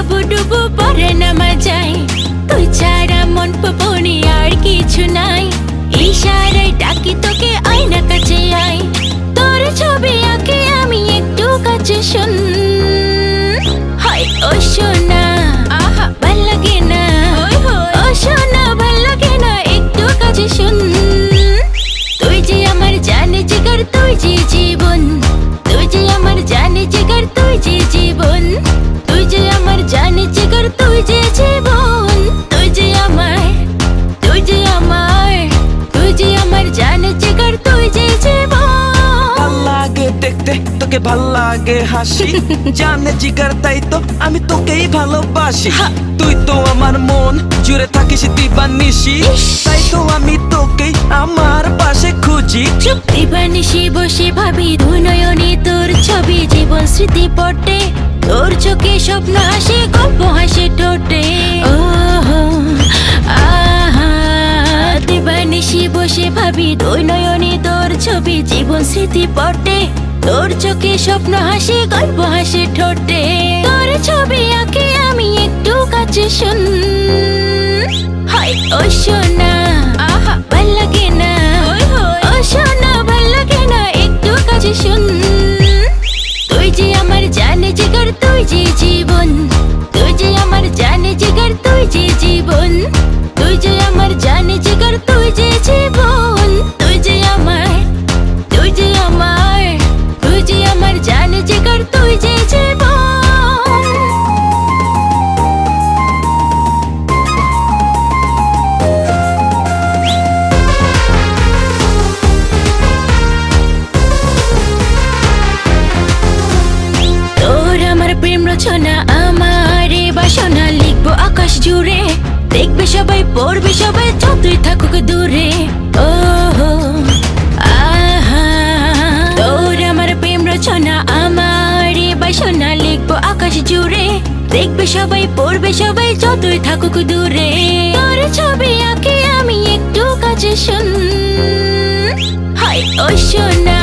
হাবুডুবু পরে নামা যায়। তুই ছাড়া মন পাবনি আর কিছু নাই। ইশারায় ডাকি তোকে আয়না কাছে আয়। তোর ছবি আঁকে আমি একটু কাছে শুন। হায় ও সোনা আহা ভাল লাগে না। ও সোনা ভাল লাগে না একটু কাছে শুন। তুই যে আমার জানে জিগার তুই যে জীবন। তুই যে আমার জানে জিগার তুই যে জীবন। তুই যে আমার জানে জিগার তুই যে জীবন। তুই যে আমার তুই যে আমার তুই যে আমার জানে জিগার তুই যে জীবন। ভাল লাগে দেখতে তোকে ভাল লাগে হাসি। জানে জিগার তাই তো আমি তোকেই ভালোবাসি। তুই তো আমার মন জুড়ে থাকিস দিবানিশি। তাই তো আমি তোকেই আমার পাশে খুঁজি। চুপ দিবানিশি বসে ভাবি দুই নয়নে তোর ছবি। জীবন স্মৃতি পটে তোর চোখে স্বপ্ন হাসে গল্প হাসে ঠোঁটে। দিবানিশি বসে ভাবি দুই নয়নে তোর ছবি। জীবন স্মৃতি পটে তোর চোখে স্বপ্ন হাসে গল্প হাসে ঠোঁটে। তোর ছবি আঁকে আমি একটু কাছে শুন। হায় ও সোনা আহা ভাল লাগে না। ও সোনা ভাল লাগে না একটু কাছে শুন। তুই যে আমার জানে জিগার তুই যে জীবন। তুই যে আমার জানে জিগার তুই যে জীবন। তুই যে আমার জানে জিগার তুই যে জীবন। তুই যে আমার তুই যে আমার তুই যে আমার জানে জিগার তুই যে জীবন। তোর আমার প্রেম রচনা আমার বাসনা লিখবো আকাশ জুড়ে। দেখবে সবাই পড়বে সবাই যতই থাকুক দূরে। ও আহা তোর আমার প্রেম রচনা আমার বাসনা লিখবো আকাশ জুড়ে। দেখবে সবাই পড়বে সবাই যতই থাকুক দূরে। তোর ছবি আঁকে আমি একটু কাছে শুন। হায় ও সোনা